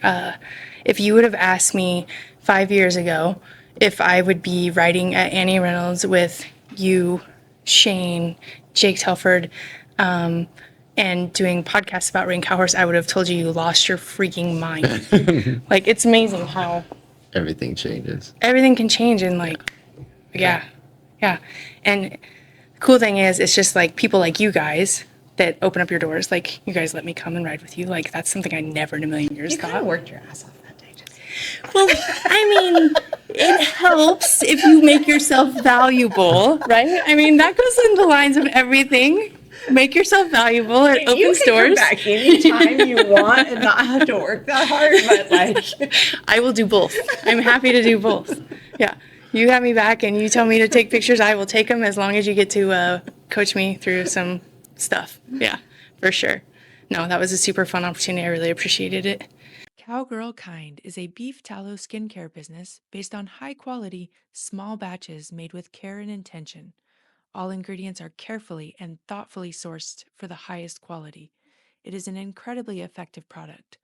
like, if you would have asked me 5 years ago if I would be riding at Annie Reynolds with you, Shane, Jake Telford, and doing podcasts about Rain Cowhorse, I would have told you lost your freaking mind. Like, it's amazing how Everything changes. everything can change and like, yeah. And the cool thing is, it's just like people like you guys that open up your doors. Like, you guys let me come and ride with you. Like, that's something I never in a million years You kind of thought. worked your ass off that day. Well, I mean, it helps if you make yourself valuable, right? I mean, that goes in the lines of everything. Make yourself valuable. It You opens can come doors. back anytime you want and not have to work that hard, but like, I will do both. I'm happy to do both. Yeah. You have me back and you tell me to take pictures, I will take them as long as you get to coach me through some stuff. Yeah, for sure. No, that was a super fun opportunity. I really appreciated it. Cowgirl Kind is a beef tallow skincare business based on high quality, small batches made with care and intention. All ingredients are carefully and thoughtfully sourced for the highest quality. It is an incredibly effective product.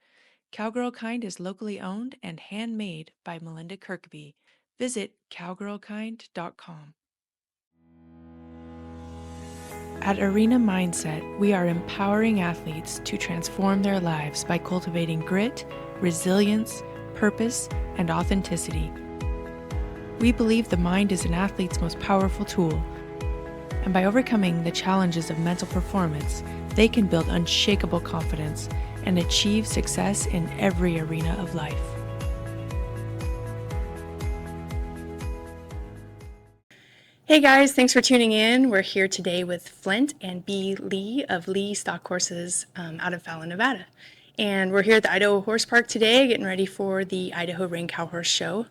Cowgirl Kind is locally owned and handmade by Melinda Kirkby. Visit cowgirlkind.com. At Arena Mindset, we are empowering athletes to transform their lives by cultivating grit, resilience, purpose, and authenticity. We believe the mind is an athlete's most powerful tool, and by overcoming the challenges of mental performance, they can build unshakable confidence and achieve success in every arena of life. Hey guys, thanks for tuning in. We're here today with Flint and Bea Lee of Lee Stock Horses out of Fallon, Nevada. And we're here at the Idaho Horse Park today, getting ready for the Idaho Rain Cowhorse Show.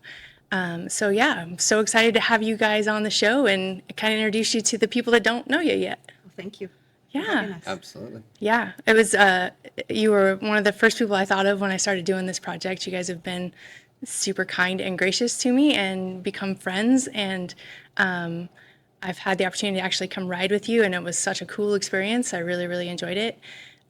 So yeah, I'm so excited to have you guys on the show and kind of introduce you to the people that don't know you yet. well, thank you. Yeah. Absolutely. Yeah, it was, you were one of the first people I thought of when I started doing this project. You guys have been super kind and gracious to me and become friends. And I've had the opportunity to actually come ride with you, and it was such a cool experience. I really, really enjoyed it.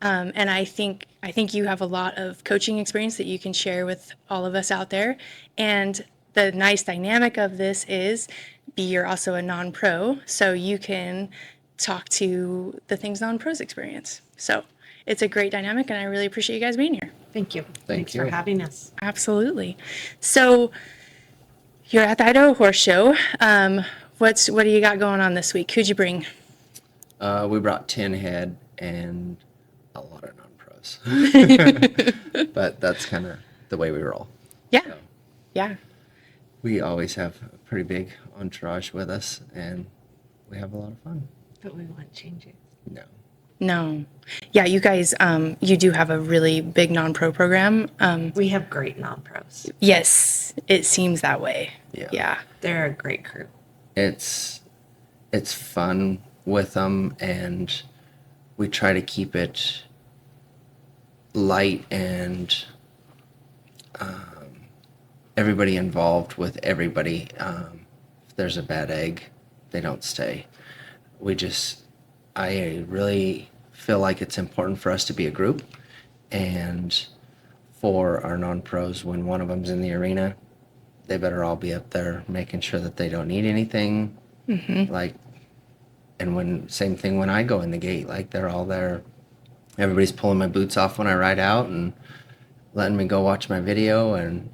And I think you have a lot of coaching experience that you can share with all of us out there. And the nice dynamic of this is, you're also a non-pro, so you can talk to the things non-pros experience. So it's a great dynamic, and I really appreciate you guys being here. Thank you. Thanks you. for having us. Absolutely. So you're at the Idaho Horse Show. What do you got going on this week? Who'd you bring? We brought 10 head and a lot of non-pros. But that's kind of the way we roll. Yeah. So Yeah. we always have a pretty big entourage with us, and we have a lot of fun. But we want changes. No. No. Yeah, you guys, you do have a really big non-pro program. We have great non-pros. Yes, it seems that way. Yeah. Yeah. They're a great crew. It's fun with them, and we try to keep it light and everybody involved with everybody. If there's a bad egg, they don't stay. I really feel like it's important for us to be a group, and for our non-pros, when one of them's in the arena, they better all be up there making sure that they don't need anything. Like, and same thing when I go in the gate, like they're all there. Everybody's pulling my boots off when I ride out and letting me go watch my video, and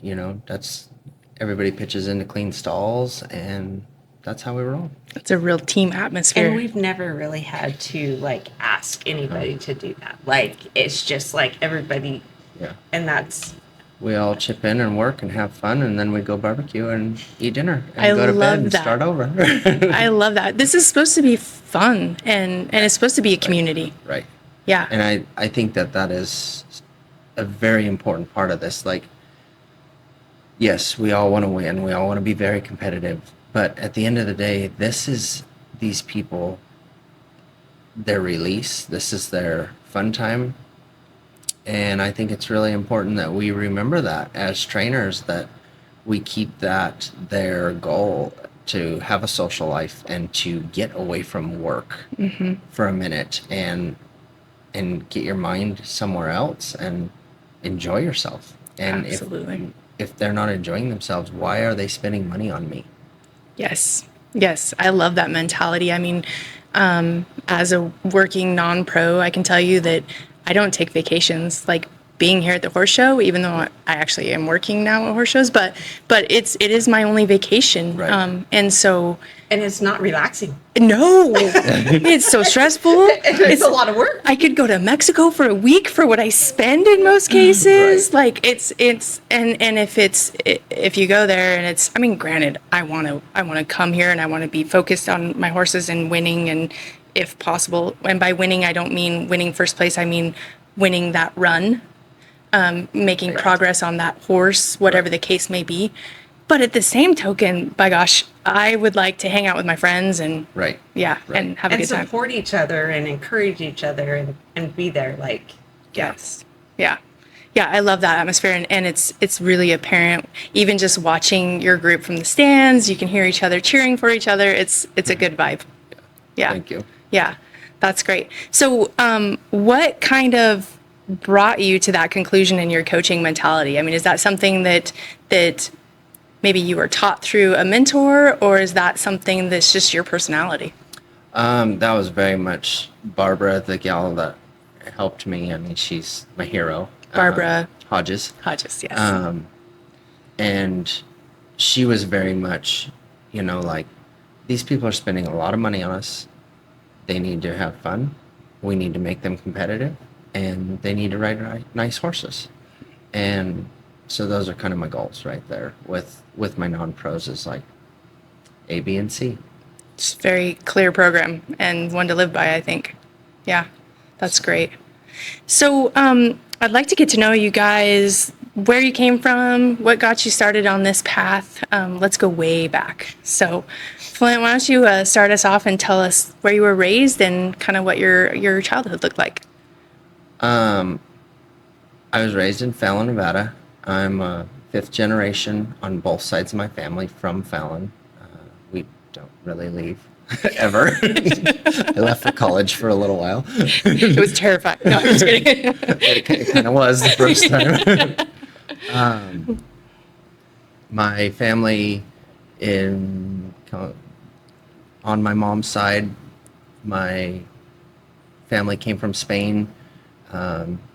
everybody pitches into clean stalls, and that's how we roll. It's a real team atmosphere. And we've never really had to like ask anybody to do that. Like, it's just like everybody, Yeah. and that's, We all chip in and work and have fun, and then we go barbecue and eat dinner and I go to love bed and that. start over. I love that. This is supposed to be fun, and it's supposed to be a community. Right. Yeah. And I think that is a very important part of this. Like, yes, we all want to win. We all want to be very competitive. But at the end of the day, this is these people, their release. This is their fun time. And I think it's really important that we remember that as trainers, that we keep that their goal, to have a social life and to get away from work for a minute and get your mind somewhere else and enjoy yourself. And Absolutely. if they're not enjoying themselves, why are they spending money on me? Yes. Yes. I love that mentality. I mean, as a working non-pro, I can tell you that I don't take vacations. Like being here at the horse show, even though I actually am working now at horse shows, but it is my only vacation. Right. And so And it's not relaxing. no, it's so stressful. It's a lot of work. I could go to Mexico for a week for what I spend in most cases. Right. Like it's and if you go there and it's, I mean, granted, I want to come here and I want to be focused on my horses and winning, and if possible, and by winning I don't mean winning first place, I mean winning that run, making progress on that horse, whatever the case may be. But at the same token, by gosh, I would like to hang out with my friends and Right. yeah, Right. and have a And good time. support each other and encourage each other and be there. Like, Yes. Yeah. Yeah, I love that atmosphere, and it's really apparent even just watching your group from the stands. You can hear each other cheering for each other. It's a good vibe. Yeah. Thank you. Yeah. That's great. So, what kind of brought you to that conclusion in your coaching mentality? I mean, is that something that maybe you were taught through a mentor, or is that something that's just your personality? That was very much Barbara, the gal that helped me. I mean, she's my hero. Barbara Hodges. Hodges, yes. And she was very much, like, these people are spending a lot of money on us. They need to have fun. We need to make them competitive, and they need to ride nice horses. And so those are kind of my goals right there with my non-pros, is like A, B, and C. It's a very clear program and one to live by, I think. Yeah, that's great. So I'd like to get to know you guys, where you came from, what got you started on this path. Let's go way back. So Flint, why don't you start us off and tell us where you were raised and kind of what your childhood looked like? I was raised in Fallon, Nevada. I'm a fifth generation on both sides of my family from Fallon. We don't really leave ever. I left for college for a little while. It was terrifying. No, I'm just kidding. It kind of was the first time. My family on my mom's side, my family came from Spain.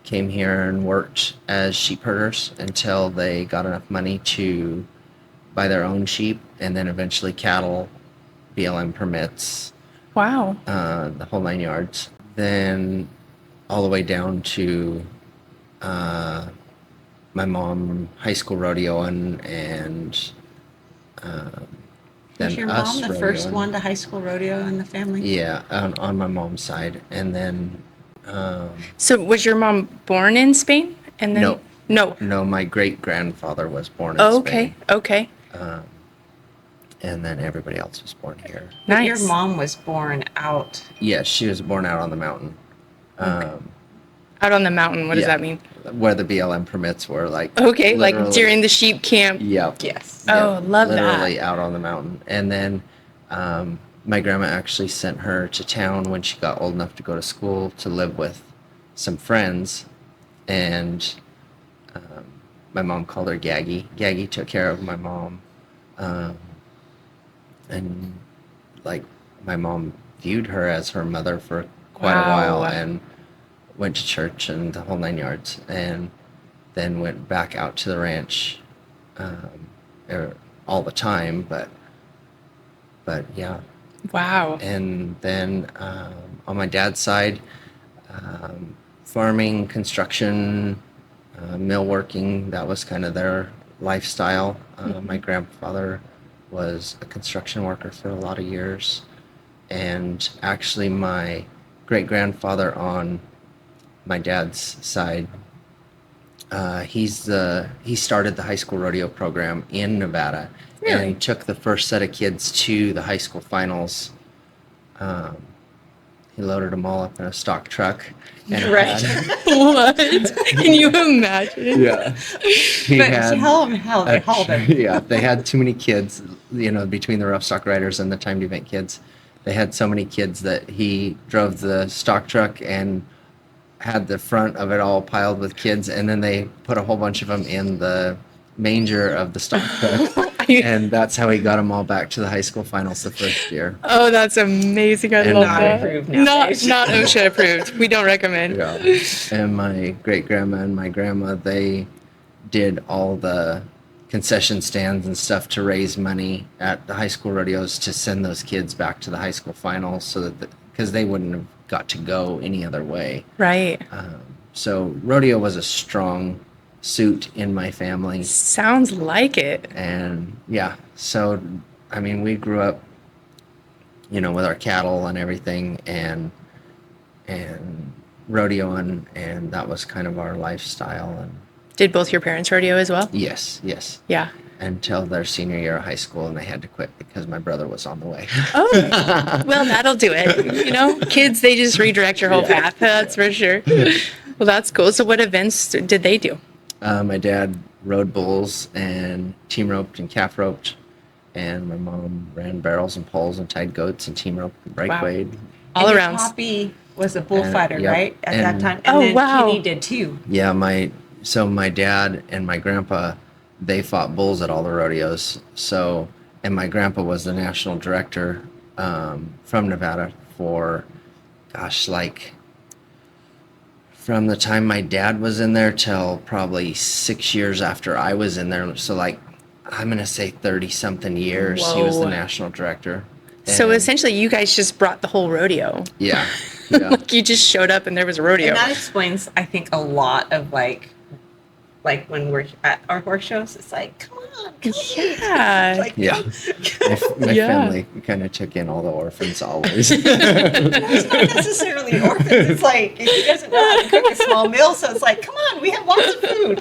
Came here and worked as sheep herders until they got enough money to buy their own sheep, and then eventually cattle, BLM permits, Wow. the whole 9 yards. Then all the way down to my mom high school rodeoing, and then Was your us mom the first rodeoing. one to high school rodeo in the family? Yeah, on my mom's side, and then. So was your mom born in Spain? And then No. No. No, my great grandfather was born in Oh, Spain. okay. And then everybody else was born here. but Nice. your mom was born out. Yes, she was born out on the mountain. Out on the mountain. What does Yeah. that mean? Where the BLM permits were, like. Okay, like literally- during the sheep camp. Yep. Yes. Oh, love that. Literally out on the mountain. And then my grandma actually sent her to town when she got old enough to go to school to live with some friends. And my mom called her Gaggy. Gaggy took care of my mom. And like my mom viewed her as her mother for quite a Wow. while, and went to church and the whole 9 yards, and then went back out to the ranch all the time, but yeah. Wow. And then on my dad's side, farming, construction, mill working, that was kind of their lifestyle. My grandfather was a construction worker for a lot of years. And actually my great-grandfather on my dad's side, he started the high school rodeo program in Nevada. Really? And he took the first set of kids to the high school finals. He loaded them all up in a stock truck. And Right. What? Can you imagine? Yeah. He But had, tell them how they hauled them. yeah, they had too many kids, between the rough stock riders and the timed event kids. They had so many kids that he drove the stock truck and had the front of it all piled with kids, and then they put a whole bunch of them in the manger of the stock truck. And that's how he got them all back to the high school finals the first year. Oh, that's amazing. I And love not that. approved Not, nowadays. not OSHA approved. We don't recommend. Yeah. And my great grandma and my grandma, they did all the concession stands and stuff to raise money at the high school rodeos to send those kids back to the high school finals, so that because they wouldn't have got to go any other way. Right. So rodeo was a strong suit in my family. Sounds like it. And yeah, so I mean, we grew up, you know, with our cattle and everything, and rodeoing, and that was kind of our lifestyle. And Did both your parents rodeo as well? yes, Yeah. until their senior year of high school, and they had to quit because my brother was on the way. Oh, well, that'll do it. You know, kids, they just redirect your whole path. That's for sure. Well, that's cool. So what events did they do? My dad rode bulls and team roped and calf roped, and my mom ran barrels and poles and tied goats and team roped and breakwayed. All And around. Poppy was a bullfighter, yep. right? At And- that time. And Oh, then wow. Kitty did too. Yeah, my dad and my grandpa, they fought bulls at all the rodeos. So, and my grandpa was the national director from Nevada for, gosh, like from the time my dad was in there till probably 6 years after I was in there. So, like, I'm gonna say 30 something years. He was the Whoa. national director. So And- essentially, you guys just brought the whole rodeo. yeah, yeah. Like you just showed up and there was a rodeo. And that explains, I think, a lot of like when we're at our horse shows, it's like, come on, come Yeah. Like, Yeah. My Yeah. family kind of took in all the orphans always. it's not necessarily orphans. It's like he doesn't know how to cook a small meal, so it's like, come on, we have lots of food.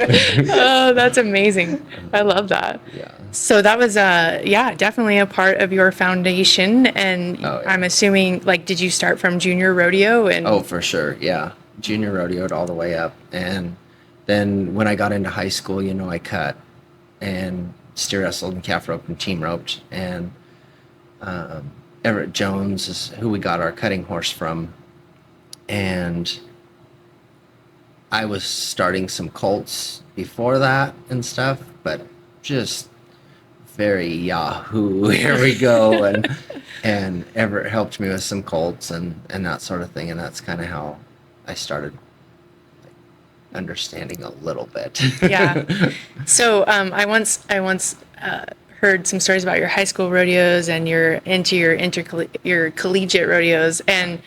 Oh, that's amazing. I love that. Yeah. So that was, yeah, definitely a part of your foundation. And Oh, yeah. I'm assuming, like, did you start from junior rodeo? And Oh, for sure. Yeah. Junior rodeoed all the way up. And then when I got into high school, you know, I cut and steer wrestled and calf roped and team roped. And Everett Jones is who we got our cutting horse from. And I was starting some colts before that and stuff, but just very Yahoo, here we go. And Everett helped me with some colts and that sort of thing. And that's kind of how I started understanding a little bit. yeah. So I once heard some stories about your high school rodeos and your collegiate rodeos, and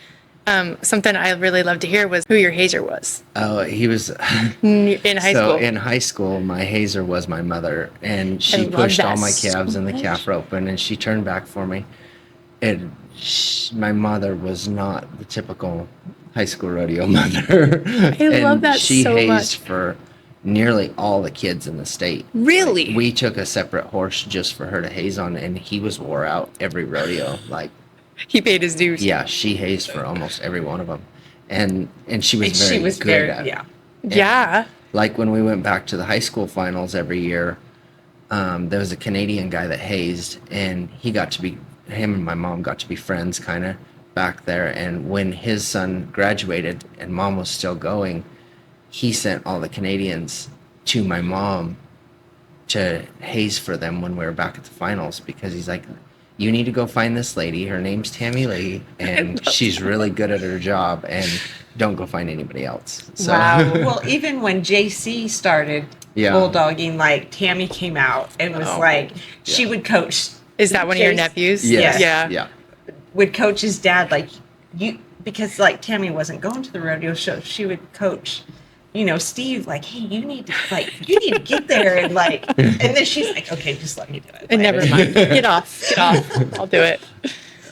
something I really loved to hear was who your hazer was Oh, he was. in high So school. in high school, my hazer was my mother, and she love pushed that all my so calves in the much. calf rope, and she turned back for me. My mother was not the typical high school rodeo mother. I love that she so hazed much. for nearly all the kids in the state. Really? We took a separate horse just for her to haze on, and he was wore out every rodeo. Like, He paid his dues. yeah, she hazed for almost every one of them, and she was And very she was good very, at it. yeah. Yeah. Like when we went back to the high school finals every year, there was a Canadian guy that hazed, and him and my mom got to be friends kind of back there. And when his son graduated and mom was still going, he sent all the Canadians to my mom to haze for them when we were back at the finals, because he's like, you need to go find this lady. Her name's Tammy Lee, and she's really good at her job, and don't go find anybody else. So, Wow. Well, even when JC started Yeah. bulldogging, like Tammy came out and was Oh. like, she would coach, Is that one of your Jace- nephews? yes, Yeah. yeah. would coach his dad, like, because like Tammy wasn't going to the rodeo show, she would coach, Steve, like, hey, you need to get there, and like, and then she's like, okay, just let me do it. And never mind. Get off. I'll do it.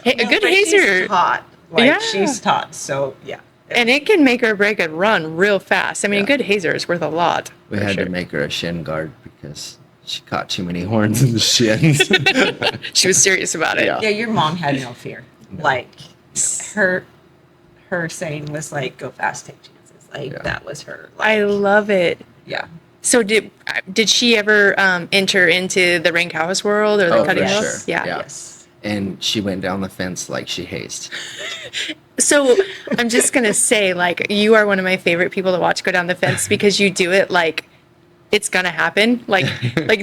Hey, a No, good but she's hazer, taught. Like, Yeah. she's taught. So yeah. and it can make or break a run real fast. I mean, a Yeah. good hazer is worth a lot. We for had sure. to make her a shin guard because she caught too many horns in the shins. She was serious about it. Yeah. Yeah, your mom had no fear. Like her saying was like, "Go fast, take chances." Like Yeah. that was her. Like, I love it. yeah. So did she ever enter into the ring house world or the Oh, cutting for house? sure. Yeah. Yeah. Yes. And she went down the fence like she hazed. So I'm just gonna say, like, you are one of my favorite people to watch go down the fence because you do it like it's gonna happen. Like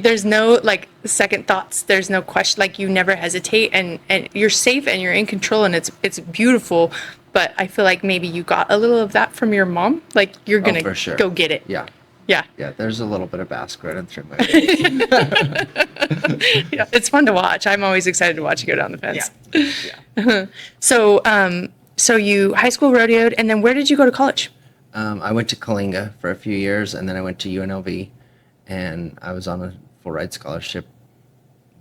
there's no like second thoughts. There's no question. Like you never hesitate, and you're safe and you're in control, and it's beautiful. But I feel like maybe you got a little of that from your mom. Like you're Oh, gonna for sure. go get it. Yeah. Yeah. Yeah, there's a little bit of Basque running through my veins. Yeah. It's fun to watch. I'm always excited to watch you go down the fence. Yeah. So you high school rodeoed, and then where did you go to college? I went to Kalinga for a few years, and then I went to UNLV, and I was on a full ride scholarship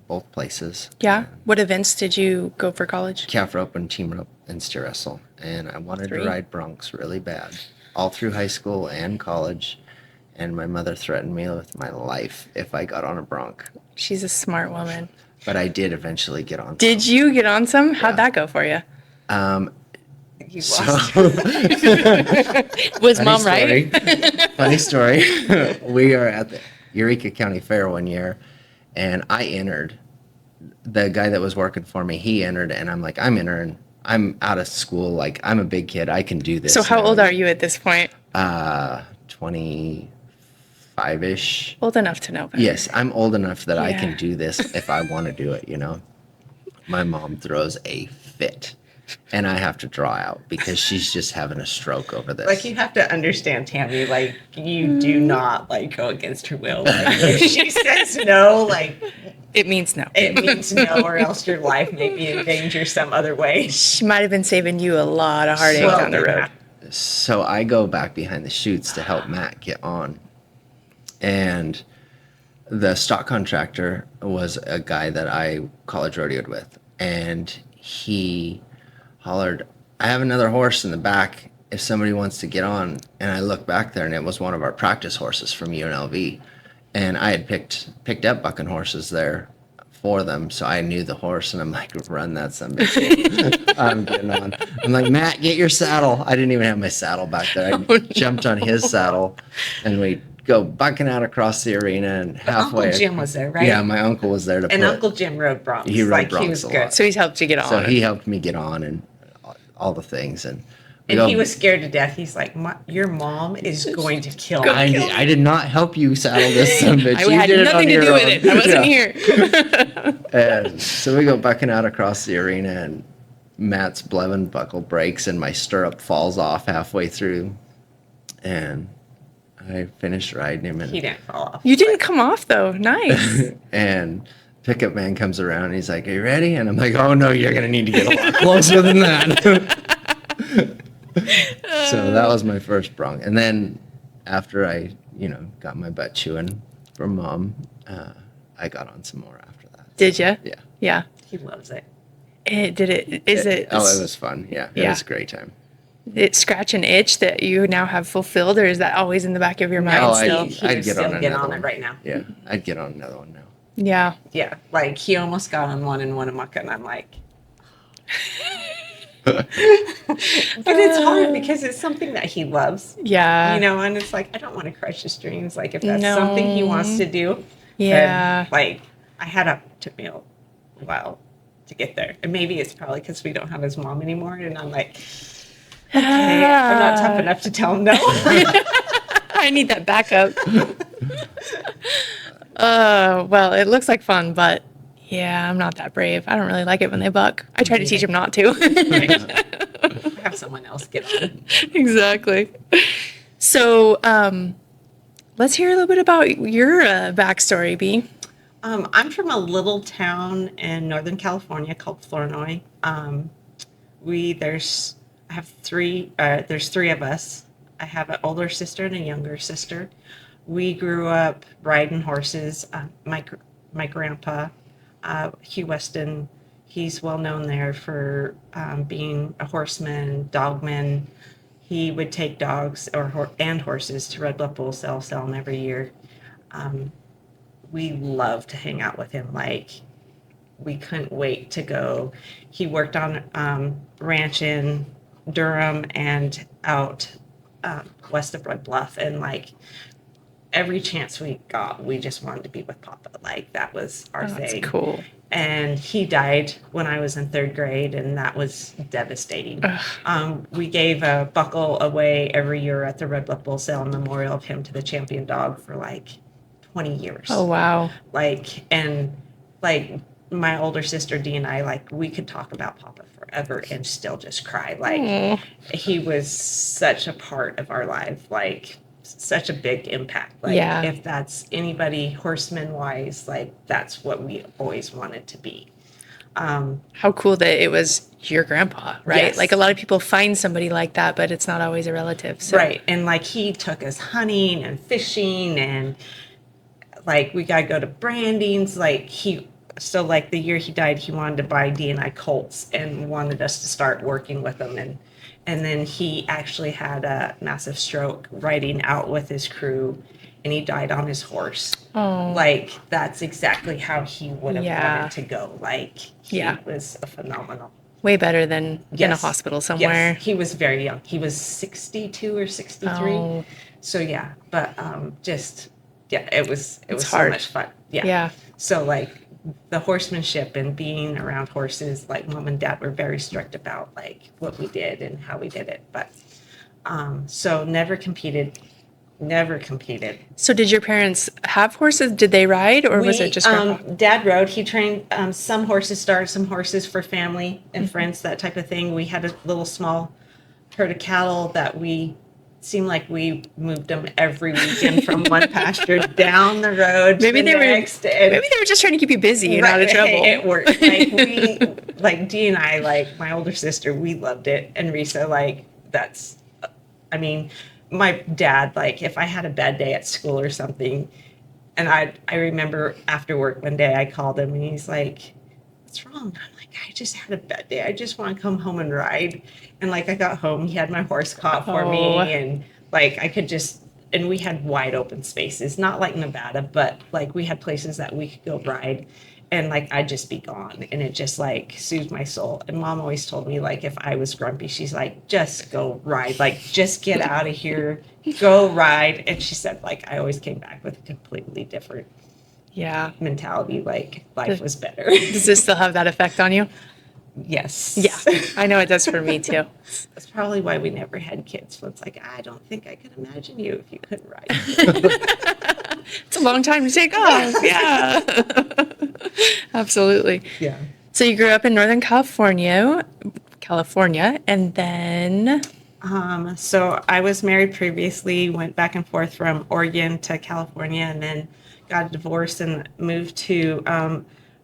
both places. Yeah. What events did you go for college? Calf rope and team rope and steer wrestle. And I wanted Three. to ride broncs really bad, all through high school and college. And my mother threatened me with my life if I got on a bronc. She's a smart woman. But I did eventually get on. Did you get on some? How'd Yeah. that go for you? He So, lost. Was funny mom right? story. Funny story. We are at the Eureka County Fair one year, and I entered. The guy that was working for me, he entered, and I'm like, I'm entering. I'm out of school. Like, I'm a big kid. I can do this. So how now. old are you at this point? 25-ish. Old enough to know better. Yes, I'm old enough that I Yeah. can do this if I want to do it, you know. My mom throws a fit, and I have to draw out because she's just having a stroke over this. Like you have to understand, Tammy. Like you do not like go against her will. Like, if she says no, like It means no. it means no, or else your life may be in danger some other way. She might have been saving you a lot of heartache Well, down the road. So I go back behind the chutes to help Matt get on. And the stock contractor was a guy that I college rodeoed with. And he hollered, I have another horse in the back if somebody wants to get on. And I looked back there, and it was one of our practice horses from UNLV. And I had picked up bucking horses there for them, so I knew the horse, and I'm like, run that son of a bitch. I'm getting on. I'm like, Matt, get your saddle. I didn't even have my saddle back there. I jumped on his saddle, and we go bucking out across the arena, and halfway. Uncle Jim was there, right? Yeah, my uncle was there to And put. Uncle Jim rode broncs. He rode like he broncs was a good. lot. So he's helped you get on. So he helped me get on and all the things, and we And go- he was scared to death. He's like, your mom is going to kill me. I did not help you saddle this son of a bitch. I You had did it nothing on to your do with own. it. I wasn't Yeah. here. And so we go bucking out across the arena, and Matt's Blevin buckle breaks, and my stirrup falls off halfway through. And I finished riding him, He and, didn't fall off. You didn't come off though. Nice. and pickup man comes around, and he's like, "Are you ready?" And I'm like, "Oh no, you're gonna need to get a lot closer than that." So that was my first bronc, and then after I, got my butt chewing from mom, I got on some more after that. Did you? Yeah. Yeah. He loves it. Did it? Is it? Oh, it was fun. Yeah, it Yeah. was a great time. It scratch an itch that you now have fulfilled, or is that always in the back of your mind Oh, still? He I'd would get still on get another on one. it right now. Yeah, I'd get on another one now. Yeah. Yeah, like he almost got on one in Winnemucca, and I'm like, but it's hard because it's something that he loves, Yeah. and it's like I don't want to crush his dreams. Like if that's something he No. wants to do, then, Yeah. like I had took me a while to get there, and maybe it's probably because we don't have his mom anymore, and I'm like, okay, I'm not tough enough to tell him no. I need that backup. Well, it looks like fun, but yeah, I'm not that brave. I don't really like it when they buck. I try to teach them not to. Have someone else get on. Exactly. So, let's hear a little bit about your backstory, B. I'm from a little town in Northern California called Flournoy. There's three of us. I have an older sister and a younger sister. We grew up riding horses. My grandpa, Hugh Weston, he's well known there for being a horseman, dogman. He would take dogs and horses to Red Bluff Bull sell them every year. We loved to hang out with him. Like we couldn't wait to go. He worked on ranch in Durham and out west of Red Bluff, and like every chance we got, we just wanted to be with Papa. Like that was our Oh, that's thing. cool. And he died when I was in 3rd grade, and that was devastating. We gave a buckle away every year at the Red Bluff Bull Sale in memorial of him to the champion dog for like 20 years. Oh, wow. Like, and like my older sister Dee and I, like, we could talk about Papa forever and still just cry. Like, he was such a part of our life, like such a big impact. Like, Yeah. if that's anybody horseman wise, like that's what we always wanted to be. How cool that it was your grandpa, right? Yes. Like a lot of people find somebody like that, but it's not always a relative. So. Right. And like he took us hunting and fishing, and like we got to go to brandings. Like so like the year he died, he wanted to buy Dee and I colts and wanted us to start working with them. And then he actually had a massive stroke riding out with his crew, and he died on his horse. Oh. Like, that's exactly how he would have Yeah. wanted to go. Like, he was a phenomenal. Way better than in a Yes. hospital somewhere. Yes, he was very young. He was 62 or 63. Oh. So, yeah, but it was so hard. much fun. Yeah. Yeah. So, like, the horsemanship and being around horses, like Mom and Dad were very strict about like what we did and how we did it. But so never competed. So did your parents have horses? Did they ride, or was it just grandpa? Dad rode. He trained some horses, started some horses for family and friends, that type of thing. We had a little small herd of cattle that we seemed like we moved them every weekend from one pasture down the road to the next. Maybe they were just trying to keep you busy and out of trouble. Hey, it worked. Like Dee and I, like my older sister, we loved it. And Risa, like my dad, like if I had a bad day at school or something, and I remember after work one day I called him and he's like, "What's wrong?" I'm like, "I just had a bad day. I just want to come home and ride." And like I got home, he had my horse caught for me, and like I could just, and we had wide open spaces, not like Nevada, but like we had places that we could go ride, and like I'd just be gone, and it just like soothed my soul. And Mom always told me, like, if I was grumpy, she's like, "Just go ride, like just get out of here, go ride." And she said, like, I always came back with a completely different mentality, like life was better. Does this still have that effect on you? Yes. Yeah, I know it does for me too. That's probably why we never had kids. So it's like, I don't think I could imagine you if you couldn't ride. It's a long time to take off. Yeah. Absolutely. Yeah. So you grew up in Northern California, and then So I was married previously, went back and forth from Oregon to California, and then got a divorce and moved to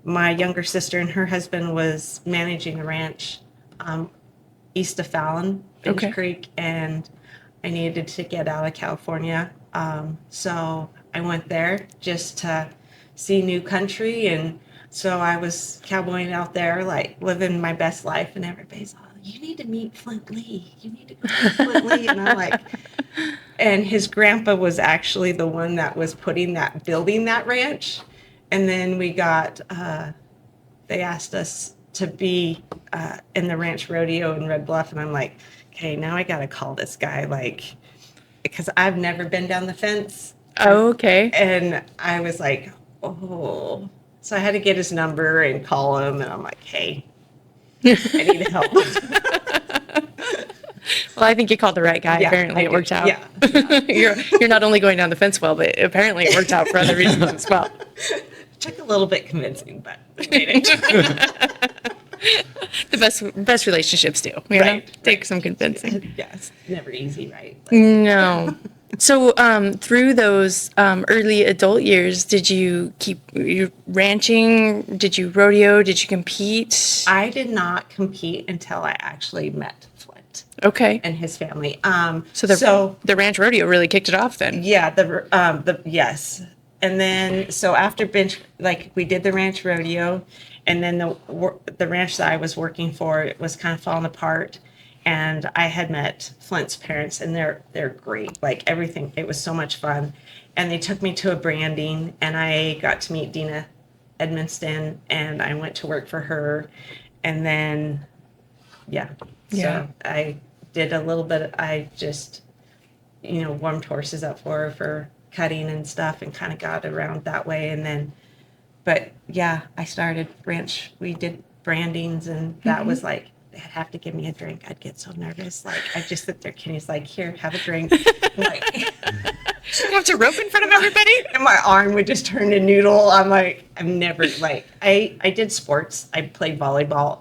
my younger sister, and her husband was managing a ranch east of Fallon, Finch Creek, and I needed to get out of California. So I went there just to see new country, and so I was cowboying out there, like living my best life, and everybody's all, "You need to meet Flint Lee. You need to go to Flint Lee." And I'm like, and his grandpa was actually the one that was building that ranch. And then we got, they asked us to be in the ranch rodeo in Red Bluff. And I'm like, okay, now I got to call this guy, like, because I've never been down the fence. Oh, okay. And I was like, oh. So I had to get his number and call him. And I'm like, hey, I need help. Well, I think you called the right guy. Yeah, Apparently it worked out. Yeah. You're not only going down the fence well, but apparently it worked out for other reasons as well. Took a little bit convincing, but we made it. The best relationships do. You know? Take some convincing. Yeah, it's never easy, right? No. So through those early adult years, did you keep you ranching? Did you rodeo? Did you compete? I did not compete until I actually met Flint Okay. and his family. So the ranch rodeo really kicked it off then. Yeah, yes. And then so after bench, like we did the ranch rodeo, and then the ranch that I was working for, it was kind of falling apart. And I had met Flint's parents, and they're great. Like everything, it was so much fun. And they took me to a branding, and I got to meet Dina Edmonston, and I went to work for her. And then, so I did a little bit. I just, warmed horses up for her for cutting and stuff, and kind of got around that way. And then, but yeah, I started ranch. We did brandings, and that was like, they'd have to give me a drink. I'd get so nervous. Like, I'd just sit there. Kenny's like, here, have a drink. Like, You have to rope in front of everybody? and my arm would just turn to noodle. I'm like, I'm never like, I did sports. I played volleyball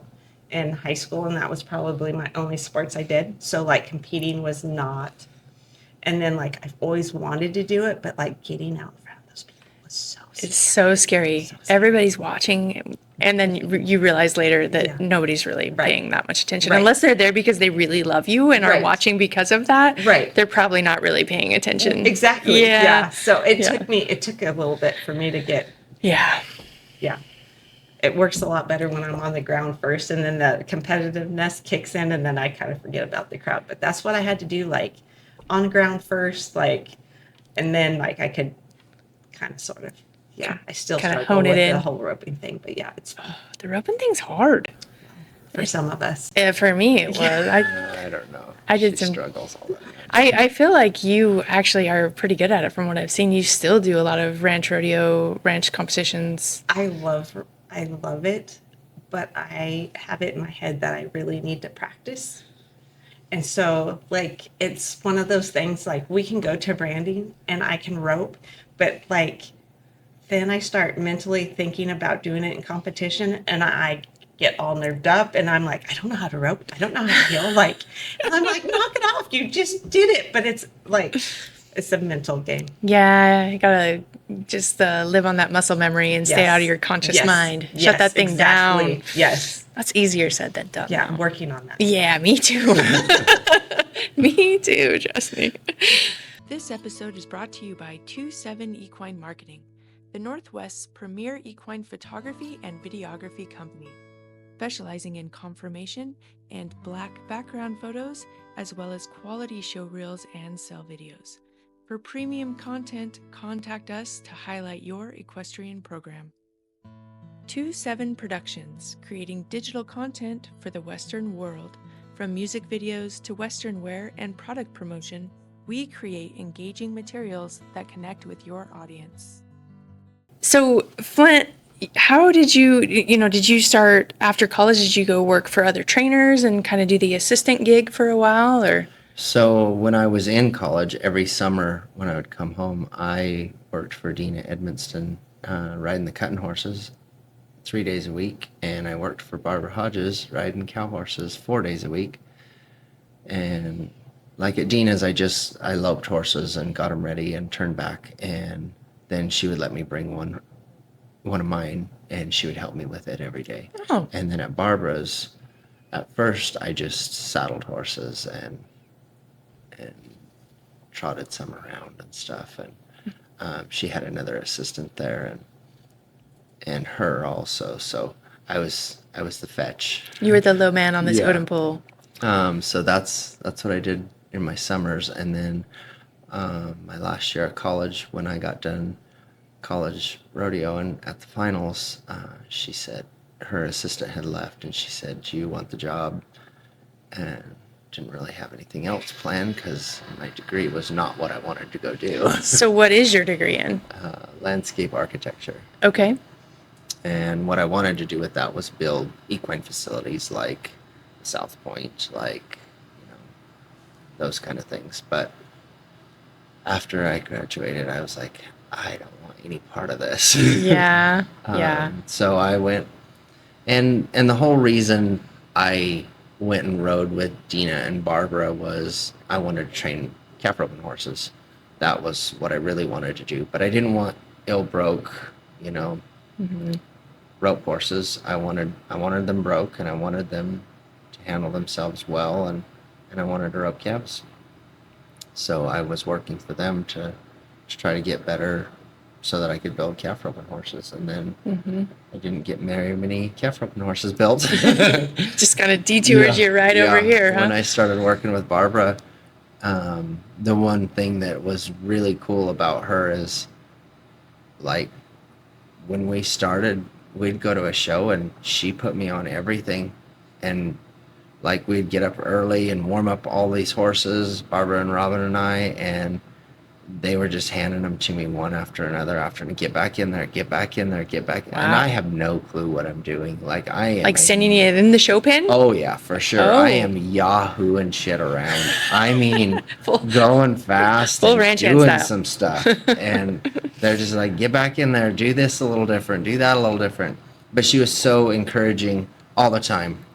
in high school, and that was probably my only sports I did. So like competing was not. And then like I've always wanted to do it, but like getting out in front of those people was so It's scary. so scary. Everybody's watching, and then you realize later that nobody's really paying that much attention. Right. Unless they're there because they really love you and are Right. watching because of that. Right. They're probably not really paying attention. Exactly. Yeah. So it Yeah. took a little bit for me to get, Yeah. yeah. It works a lot better when I'm on the ground first, and then the competitiveness kicks in, and then I kind of forget about the crowd. But that's what I had to do, like on the ground first, like, and then like I could kind of sort of, I still Kinda struggle hone it with in. the whole roping thing, but yeah, it's fun The roping thing's hard. for some of us. For me, it was. I don't know. I did She some- struggles all that. I feel like you actually are pretty good at it from what I've seen. You still do a lot of ranch competitions. I love it, but I have it in my head that I really need to practice. And so, like, it's one of those things, like, we can go to branding and I can rope, but, like, then I start mentally thinking about doing it in competition, and I get all nerved up, and I'm like, I don't know how to rope. I don't know how to heel. Like, and I'm like, knock it off. You just did it. But it's, like, it's a mental game. Yeah, you gotta just live on that muscle memory and stay Yes. out of your conscious Yes. mind. Shut Yes, that thing exactly. down. Yes. That's easier said than done. Yeah, I'm though. working on that. Yeah, me too. Me too, trust me. This episode is brought to you by 27 Equine Marketing, the Northwest's premier equine photography and videography company, specializing in conformation and black background photos, as well as quality show reels and sell videos. For premium content, contact us to highlight your equestrian program. 27 Productions, creating digital content for the Western world. From music videos to Western wear and product promotion, we create engaging materials that connect with your audience. So, Flint, how did did you start after college? Did you go work for other trainers and kind of do the assistant gig for a while, or? So when I was in college, every summer when I would come home, I worked for Dina Edmonston, riding the cutting horses 3 days a week, and I worked for Barbara Hodges riding cow horses 4 days a week. And like at Dina's, I loped horses and got them ready and turned back, and then she would let me bring one of mine, and she would help me with it every day. Oh. And then at Barbara's, at first I just saddled horses and trotted some around and stuff, and she had another assistant there, and her also. So I was the fetch. You were the low man on this Yeah. totem pole. So that's what I did in my summers, and then my last year at college, when I got done college rodeo and at the finals, she said her assistant had left, and she said, "Do you want the job?" And didn't really have anything else planned because my degree was not what I wanted to go do. So, what is your degree in? Landscape architecture. Okay. And what I wanted to do with that was build equine facilities like South Point, like, those kind of things. But after I graduated, I was like, I don't want any part of this. Yeah. Yeah. So I went, and the whole reason I went and rode with Dina and Barbara was I wanted to train calf roping horses. That was what I really wanted to do. But I didn't want ill broke, rope horses. I wanted them broke, and I wanted them to handle themselves well, and I wanted to rope calves. So I was working for them to try to get better so that I could build calf roping horses. And then I didn't get very many calf roping horses built. Just kind of detoured you right over here, huh? When I started working with Barbara, the one thing that was really cool about her is, like, when we started, we'd go to a show and she put me on everything. And like, we'd get up early and warm up all these horses, Barbara and Robin and I, and they were just handing them to me one after another after and get back in there, get back in there, get back. And Wow. I have no clue what I'm doing. Like I am Like sending it in the show pen? Oh yeah, for sure. Oh. I am yahooing shit around. I mean, Full- going fast full and ranch hand doing style. some stuff. And they're just like, get back in there, do this a little different, do that a little different. But she was so encouraging all the time.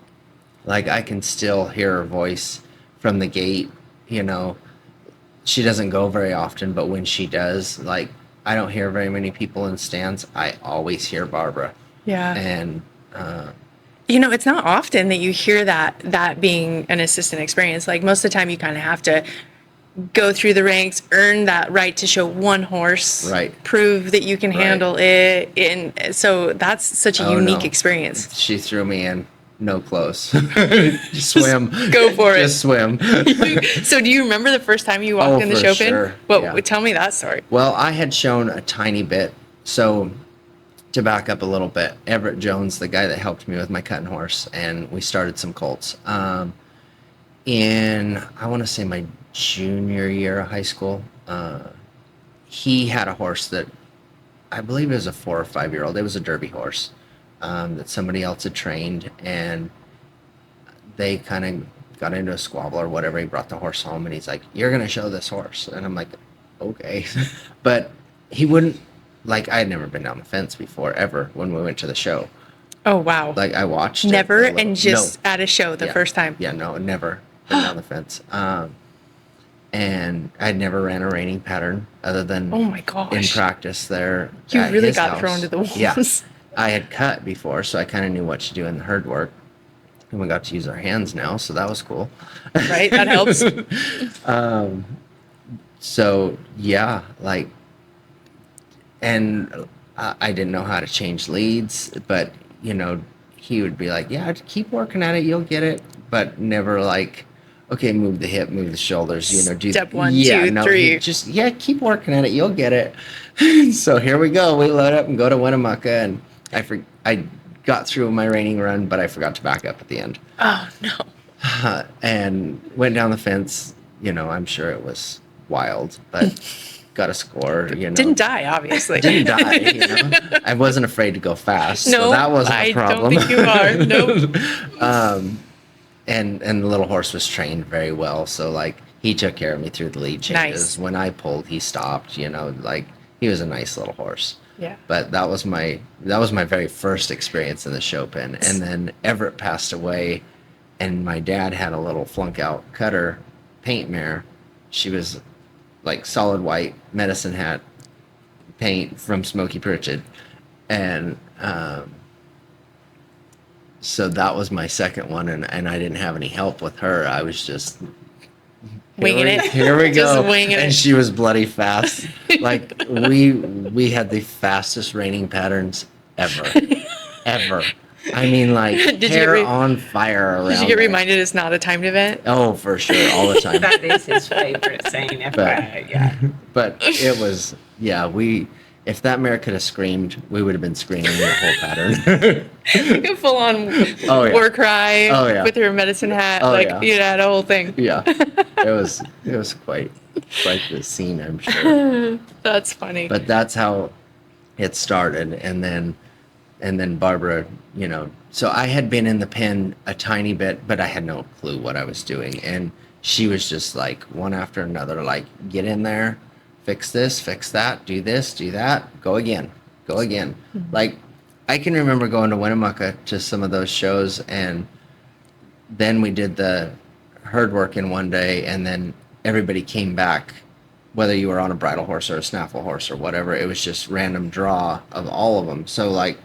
Like I can still hear her voice from the gate, you know. She doesn't go very often, but when she does, like I don't hear very many people in stands. I always hear Barbara. Yeah. And You know, it's not often that you hear that being an assistant experience. Like most of the time you kind of have to go through the ranks, earn that right to show one horse, Right. prove that you can Right. handle it. And so that's such a Oh, unique no. experience. She threw me in, no clothes. Swim. Go for it. Just swim. So do you remember the first time you walked Oh, in the for show sure. pen? Well, Yeah. tell me that story. Well, I had shown a tiny bit. So to back up a little bit, Everett Jones, the guy that helped me with my cutting horse, and we started some colts. In, I want to say my junior year of high school, he had a horse that I believe it was a 4 or 5 year old. It was a Derby horse that somebody else had trained, and they kind of got into a squabble or whatever. He brought the horse home, and he's like, "You're gonna show this horse," and I'm like, "Okay," but he wouldn't. Like I had never been down the fence before ever when we went to the show. Oh, wow. Like I watched it Never, a little- and just No. at a show the Yeah. first time. Yeah, no, never been down the fence. And I'd never ran a reining pattern other than Oh my in gosh. practice there. You at really his got house. thrown to the wolves. Yeah, I had cut before, so I kind of knew what to do in the herd work. And we got to use our hands now, so that was cool. Right? That helps. So yeah, like, and I didn't know how to change leads, but you know, he would be like, "Yeah, keep working at it, you'll get it," but never like, "Okay, move the hip, move the shoulders," you know, do Step 1, yeah, 2, no, 3. he just yeah, keep working at it, you'll get it. So here we go. We load up and go to Winnemucca, and I got through my reining run, but I forgot to back up at the end. Oh, no. And went down the fence. You know, I'm sure it was wild, but got a score. You know, Didn't die, obviously. didn't die. You know, I wasn't afraid to go fast, No, so that wasn't I a problem. don't think you are. Nope. And the little horse was trained very well, so like he took care of me through the lead changes. Nice. When I pulled, he stopped. You know, like he was a nice little horse. Yeah. But that was my very first experience in the show pen. And then Everett passed away, and my dad had a little flunk out cutter paint mare. She was like solid white medicine hat paint from Smoky Pritchard, and so that was my second one, and I didn't have any help with her. I was just Winging it. Here we Just go. winging And it. she was bloody fast. Like we had the fastest reining patterns ever, ever. I mean, like Did you hair get on fire around. Did you get there. reminded it's not a timed event? Oh, for sure, all the time. That is his favorite saying. FYI, yeah. But it was, yeah. If that mare could have screamed, we would have been screaming the whole pattern. Like a full on Oh, yeah. war cry Oh, yeah. with her medicine hat. Oh, like yeah. you had a whole thing. Yeah, it was quite the scene, I'm sure. That's funny. But that's how it started, and then Barbara, you know. So I had been in the pen a tiny bit, but I had no clue what I was doing, and she was just like one after another, like, get in there, fix this, fix that, do this, do that, go again, go again. Like, I can remember going to Winnemucca to some of those shows, and then we did the herd work in one day, and then everybody came back, whether you were on a bridle horse or a snaffle horse or whatever. It was just random draw of all of them. So like,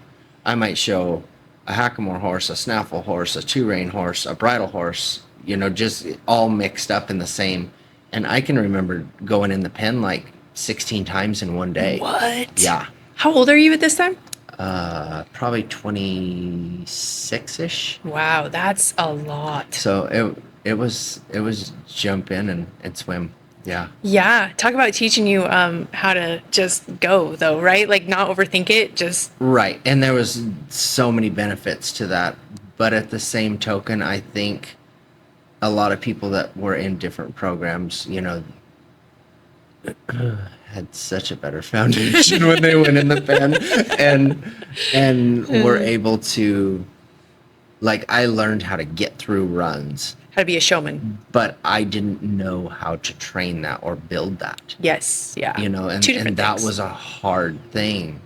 I might show a hackamore horse, a snaffle horse, a two-rein horse, a bridle horse, you know, just all mixed up in the same. And I can remember going in the pen like 16 times in one day. What? Yeah. How old are you at this time? Probably 26-ish. Wow, that's a lot. So it was jump in and swim. Yeah. Yeah, talk about teaching you how to just go though, right? Like not overthink it, just Right. And there was so many benefits to that. But at the same token, I think a lot of people that were in different programs, you know, had such a better foundation when they went in the pen, and were able to, like, I learned how to get through runs, How to be a showman. but I didn't know how to train that or build that. Yes. Yeah. You know, Two different and that things. was a hard thing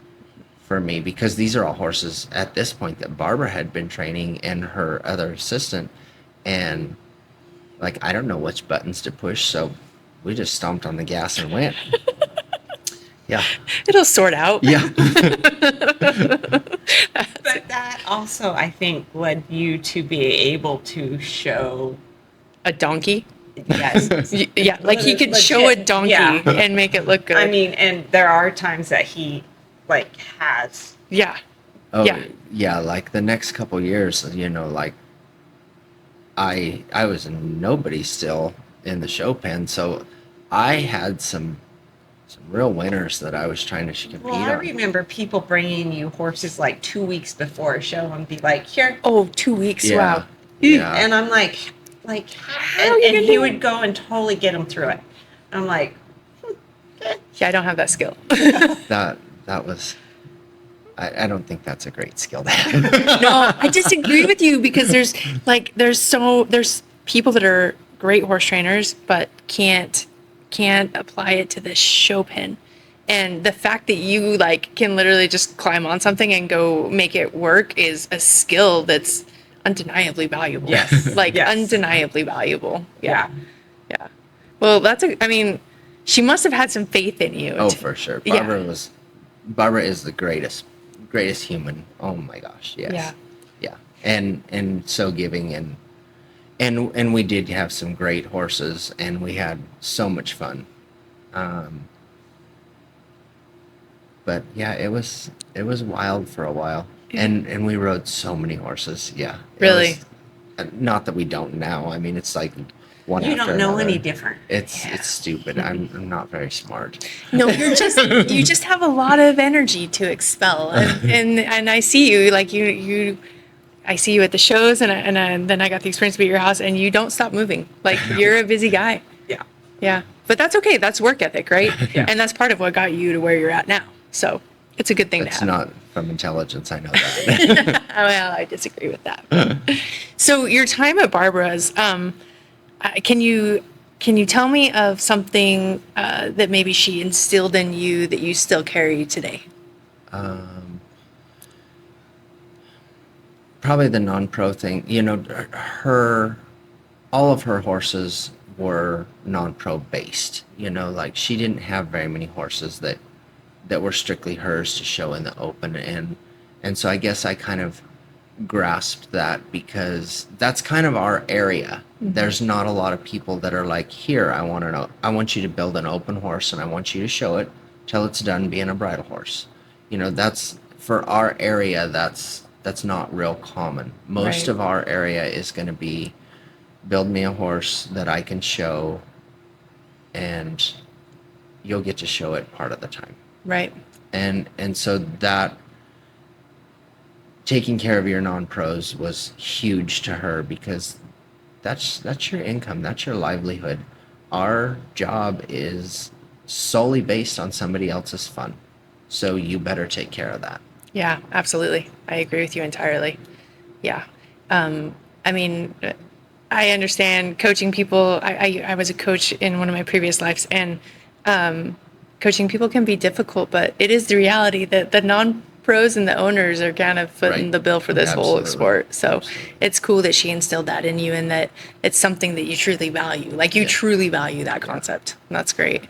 for me, because these are all horses at this point that Barbara had been training and her other assistant, and like, I don't know which buttons to push, so we just stomped on the gas and went. Yeah. It'll sort out. Yeah. But that also, I think, led you to be able to show. A donkey. Yes. Yeah, like he could show a Legit, donkey yeah. and make it look good. I mean, and there are times that he like has. yeah. Oh, Yeah. yeah. Like the next couple years, you know, like I was a nobody still in the show pen, so I had some real winners that I was trying to compete Well, I on. remember people bringing you horses like 2 weeks before a show and be like, "Here," Oh, 2 weeks. Yeah. Wow. Yeah. and I'm like, are and, you and gonna he do would it? go and totally get him through it. I'm like, Yeah, I don't have that skill. that was I don't think that's a great skill to have. No, I disagree with you because there's people that are great horse trainers but can't apply it to the show pen. And the fact that you like can literally just climb on something and go make it work is a skill that's undeniably valuable. Yes. Like Yes. undeniably valuable. yeah. Yeah. Well, I mean, she must have had some faith in you. Oh, for sure. Yeah. Barbara is the greatest human. Oh my gosh, yes. Yeah. Yeah. And so giving, and we did have some great horses, and we had so much fun. But yeah, it was wild for a while. Yeah. And we rode so many horses. Yeah. It Really? was- not that we don't now. I mean, it's like one You after don't know another. any different. It's stupid. I'm not very smart. No, you just have a lot of energy to expel, and I see you like I see you at the shows, and then I got the experience to be at your house, and you don't stop moving. Like you're a busy guy. Yeah. Yeah, but that's okay. That's work ethic, right? Yeah. And that's part of what got you to where you're at now. So it's a good thing It's to have. not from intelligence. I know that. Well, I disagree with that. So your time at Barbara's, can you tell me of something that maybe she instilled in you that you still carry today? Probably the non-pro thing. You know, all of her horses were non-pro based. You know, like she didn't have very many horses that were strictly hers to show in the open, and so I guess I kind of grasped that because that's kind of our area. Mm-hmm. There's not a lot of people that are like, here, I want you to build an open horse and I want you to show it till it's done being a bridle horse. You know, that's for our area, that's not real common. Most Right. of our area is going to be build me a horse that I can show, and you'll get to show it part of the time. Right. And so that taking care of your non-pros was huge to her, because that's your income, that's your livelihood. Our job is solely based on somebody else's fun, so you better take care of that. Yeah, absolutely. I agree with you entirely. Yeah. I mean, I understand coaching people. I was a coach in one of my previous lives, and coaching people can be difficult, but it is the reality that the non-pros and the owners are kind of footing Right. the bill for this whole Absolutely. sport. So Absolutely. it's cool that she instilled that in you, and that it's something that you truly value. Like you Yeah. truly value that concept. That's great.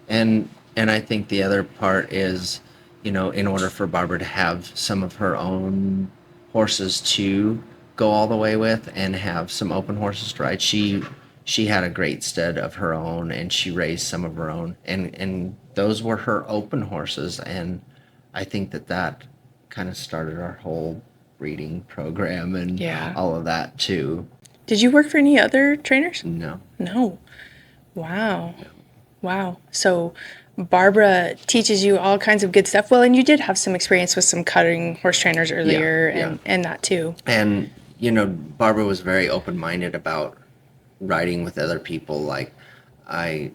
And I think the other part is, you know, in order for Barbara to have some of her own horses to go all the way with and have some open horses to ride, she had a great stud of her own, and she raised some of her own, and those were her open horses. And I think that kind of started our whole breeding program and Yeah. all of that too. Did you work for any other trainers? No. No. Wow. Wow. So Barbara teaches you all kinds of good stuff. Well, and you did have some experience with some cutting horse trainers earlier, Yeah. and that too. And, you know, Barbara was very open-minded about riding with other people. Like, I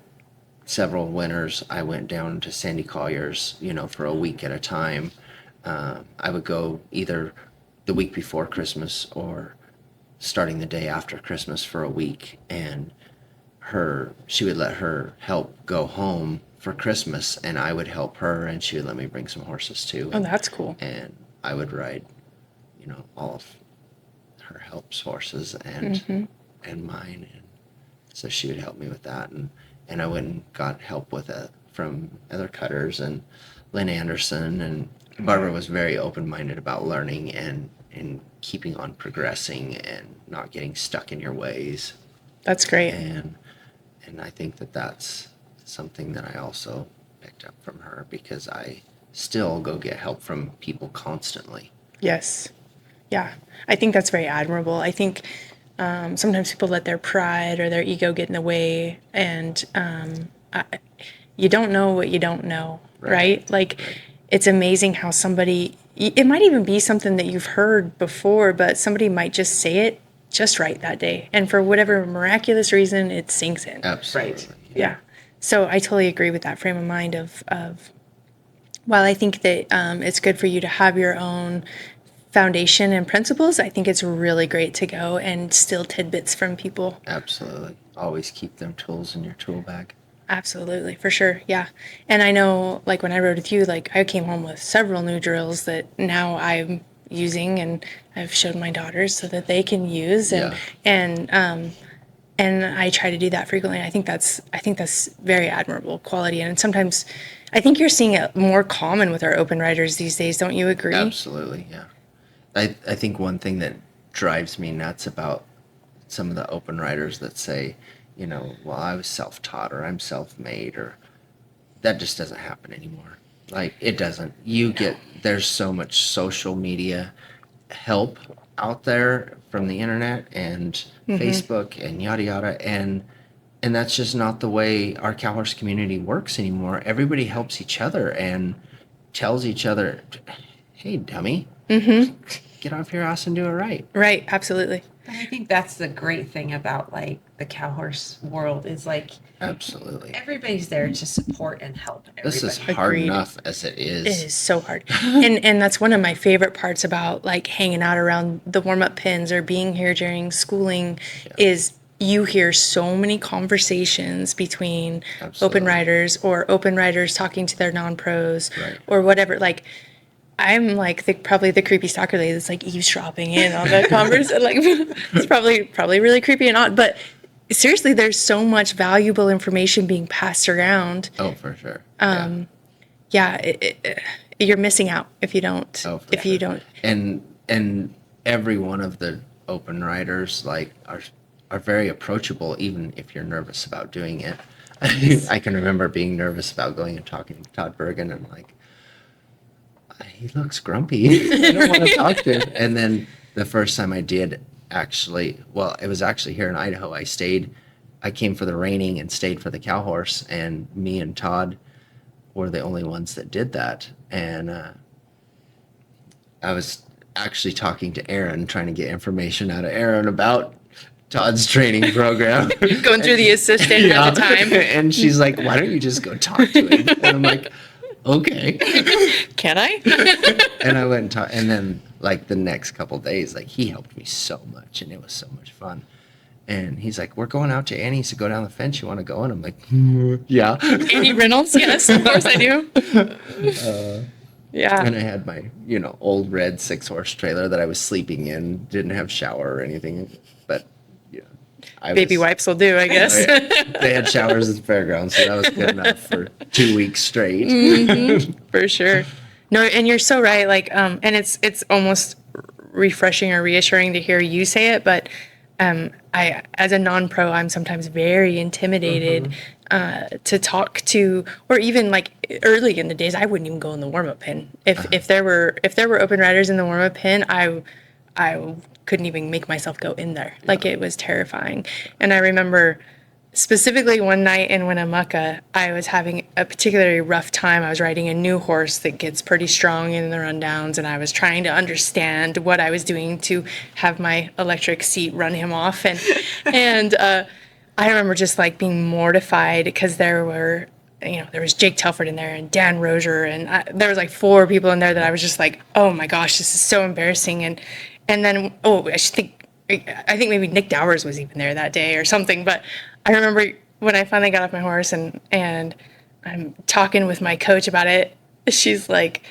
several winters, I went down to Sandy Collier's, for a week at a time. I would go either the week before Christmas or starting the day after Christmas for a week, and she would let her help go home for Christmas, and I would help her, and she would let me bring some horses too. Oh, that's cool. And I would ride, all of her help's horses and mine, and so she would help me with that, and I went and got help with it from other cutters and Lynn Anderson, and Barbara was very open-minded about learning and keeping on progressing and not getting stuck in your ways. That's great. And I think that that's something that I also picked up from her, because I still go get help from people constantly. Yes. Yeah. I think that's very admirable. I think sometimes people let their pride or their ego get in the way, and you don't know what you don't know, right? Like, it's amazing how somebody, it might even be something that you've heard before, but somebody might just say it just right that day. And for whatever miraculous reason, it sinks in. Absolutely. Right. Yeah. So I totally agree with that frame of mind of while I think that it's good for you to have your own foundation and principles, I think it's really great to go and steal tidbits from people. Absolutely. Always keep them tools in your tool bag. Absolutely, for sure. Yeah. And I know, like, when I rode with you, like, I came home with several new drills that now I'm using and I've showed my daughters so that they can use. And I try to do that frequently. I think that's very admirable quality. And sometimes I think you're seeing it more common with our open riders these days. Don't you agree? Absolutely. Yeah. I think one thing that drives me nuts about some of the open riders that say, well, I was self-taught or I'm self-made, or that just doesn't happen anymore. Like, it doesn't. There's so much social media help out there from the internet and Facebook and yada yada, and that's just not the way our cow horse community works anymore. Everybody helps each other and tells each other, hey, dummy, get off your ass and do it right. Right, absolutely. But I think that's the great thing about, like, the cow horse world is, like, Absolutely. everybody's there to support and help everybody. This is hard Agreed. enough as it is. It is so hard. And that's one of my favorite parts about, like, hanging out around the warm-up pins or being here during schooling is you hear so many conversations between open riders or open riders talking to their non-pros or whatever. Like, I'm like probably the creepy stalker lady that's like eavesdropping in on the conversation. Like, it's probably really creepy and odd, but seriously, there's so much valuable information being passed around. Oh, for sure. You're missing out if you don't. Oh, for sure. You don't. And every one of the open riders are very approachable, even if you're nervous about doing it. I can remember being nervous about going and talking to Todd Bergen, and like, he looks grumpy. I don't want to talk to him. And then the first time I did, it was actually here in Idaho. I came for the reining and stayed for the cow horse, and me and Todd were the only ones that did that. And I was actually talking to Aaron, trying to get information out of Aaron about Todd's training program. Going through the assistant at the time. And she's like, why don't you just go talk to him? And I'm like, okay. Can I? And I went and talked, and then like the next couple of days, like, he helped me so much, and it was so much fun. And he's like, we're going out to Annie's to go down the fence. You want to go? And I'm like, yeah. Annie Reynolds? Yes, of course I do. Yeah. And I had my, old red 6-horse trailer that I was sleeping in. Didn't have shower or anything, but baby wipes will do, I guess. They had showers at the fairgrounds, so that was good enough for 2 weeks straight. For sure. No, and you're so right. Like, and it's almost refreshing or reassuring to hear you say it, but I, as a non-pro, I'm sometimes very intimidated to talk to, or even like early in the days, I wouldn't even go in the warm-up pin. If there were open riders in the warm-up pin, I couldn't even make myself go in there. Like, it was terrifying. And I remember specifically one night in Winnemucca, I was having a particularly rough time. I was riding a new horse that gets pretty strong in the rundowns, and I was trying to understand what I was doing to have my electric seat run him off. And I remember just like being mortified because there were, there was Jake Telford in there and Dan Rozier, and there was like 4 people in there that I was just like, oh my gosh, this is so embarrassing. And then, I think maybe Nick Dowers was even there that day or something. But I remember when I finally got off my horse and I'm talking with my coach about it, she's like,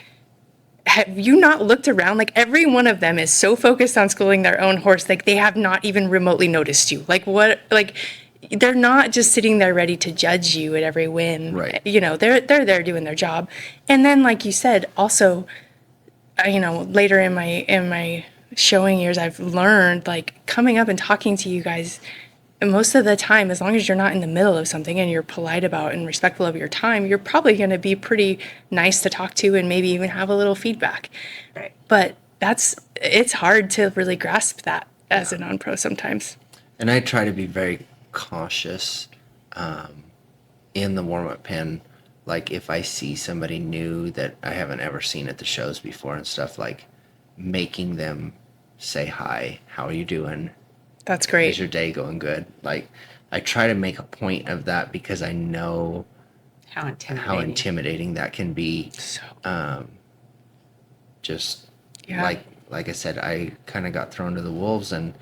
have you not looked around? Like every one of them is so focused on schooling their own horse, like they have not even remotely noticed you. Like what? Like they're not just sitting there ready to judge you at every win. Right. They're there doing their job. And then, like you said, also, later in my showing years, I've learned like coming up and talking to you guys. And most of the time, as long as you're not in the middle of something and you're polite about and respectful of your time, you're probably going to be pretty nice to talk to and maybe even have a little feedback. Right. But it's hard to really grasp that as a non-pro sometimes. And I try to be very cautious in the warm-up pen. Like if I see somebody new that I haven't ever seen at the shows before and stuff, like making them say hi, how are you doing? That's great. Is your day going good? Like I try to make a point of that because I know How intimidating. how intimidating that can be. So, Just Yeah. like I said, I kind of got thrown to the wolves, and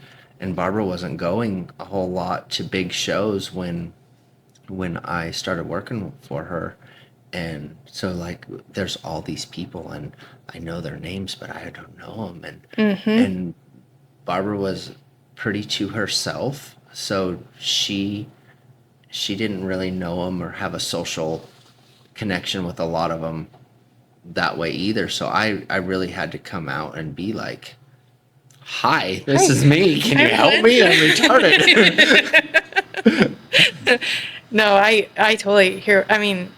Barbara wasn't going a whole lot to big shows when I started working for her. And so like there's all these people and I know their names but I don't know them, and Barbara was pretty to herself, so she didn't really know them or have a social connection with a lot of them that way either. So I really had to come out and be like, hi, this is me, can you help me? I'm retarded. No, I totally hear. I mean,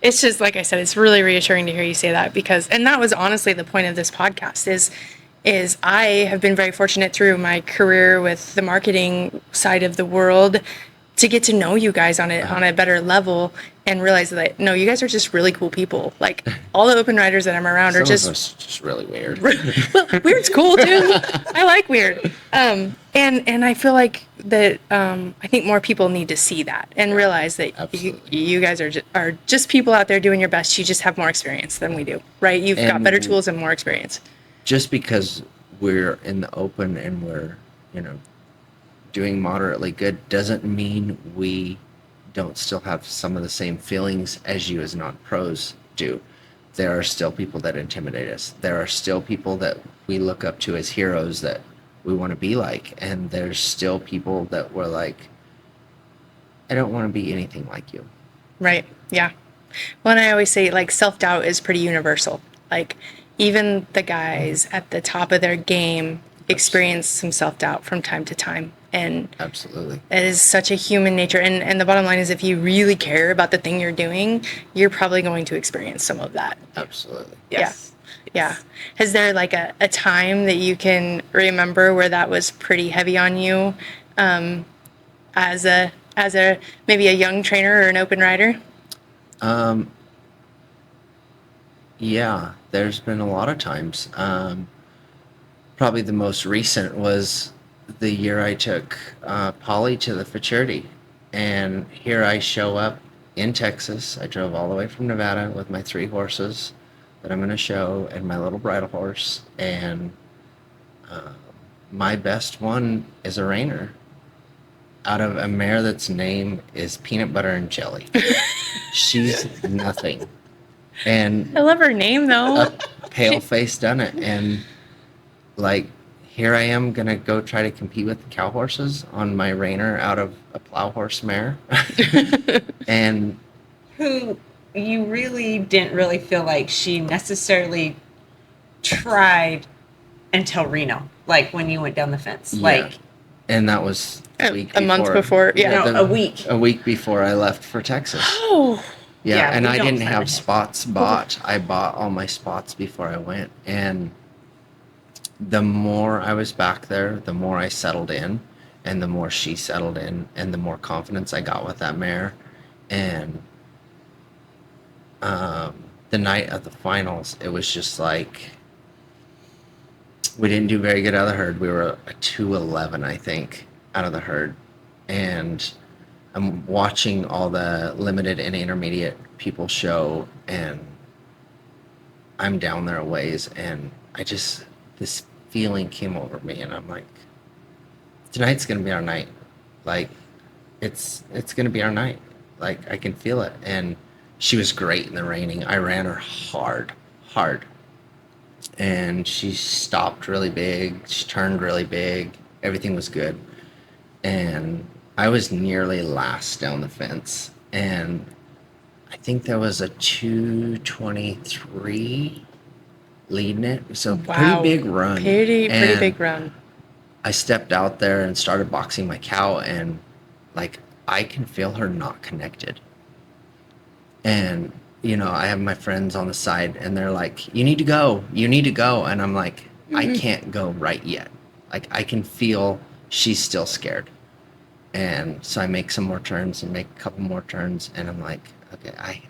it's just like I said, it's really reassuring to hear you say that because, and that was honestly the point of this podcast is I have been very fortunate through my career with the marketing side of the world to get to know you guys on a better level and realize that no, you guys are just really cool people. Like all the open riders that I'm around are Some of just us just really weird. well, weird's cool too. I like weird. And I feel like that I think more people need to see that and realize that Absolutely. you guys are just people out there doing your best. You just have more experience than we do, right? You've got And- better tools and more experience. Just because we're in the open and we're, doing moderately good doesn't mean we don't still have some of the same feelings as you as non-pros do. There are still people that intimidate us. There are still people that we look up to as heroes that we want to be like. And there's still people that we're like, I don't want to be anything like you. Right. Yeah. Well, and I always say like self-doubt is pretty universal. Like even the guys at the top of their game experience some self-doubt from time to time. And Absolutely. it is such a human nature. And the bottom line is if you really care about the thing you're doing, you're probably going to experience some of that. Absolutely. Yes. Yeah. Has there like a time that you can remember where that was pretty heavy on you as a maybe a young trainer or an open rider? Yeah, there's been a lot of times. Probably the most recent was the year I took Polly to the futurity. And here I show up in Texas. I drove all the way from Nevada with my 3 horses that I'm going to show and my little bridle horse. And my best one is a reiner out of a mare that's name is Peanut Butter and Jelly. She's nothing. And I love her name though. a pale face done it, and like here I am gonna go try to compete with the cow horses on my reiner out of a plow horse mare. And Who you really didn't really feel like she necessarily tried until Reno, like when you went down the fence. Yeah. Like and that was A month before, yeah. No, a week. a week before I left for Texas. Oh, Yeah, Yeah, and we I don't didn't plan have ahead. spots bought. I bought all my spots before I went. And the more I was back there, the more I settled in, and the more she settled in, and the more confidence I got with that mare. And the night of the finals, it was just like we didn't do very good out of the herd. We were a 211, I think, out of the herd. And I'm watching all the limited and intermediate people show, and I'm down there a ways, and this feeling came over me, and I'm like, tonight's gonna be our night. Like, it's gonna be our night. Like, I can feel it. And she was great in the reining. I ran her hard, and she stopped really big. She turned really big. Everything was good, and I was nearly last down the fence, and I think there was a 2:23 leading it. So Wow. pretty big run. Pretty And big run. I stepped out there and started boxing my cow, and like I can feel her not connected. And I have my friends on the side, and they're like, "You need to go. You need to go." And I'm like, "I can't go right yet. Like I can feel she's still scared." And so I make some more turns and make a couple more turns, and I'm like, "Okay, I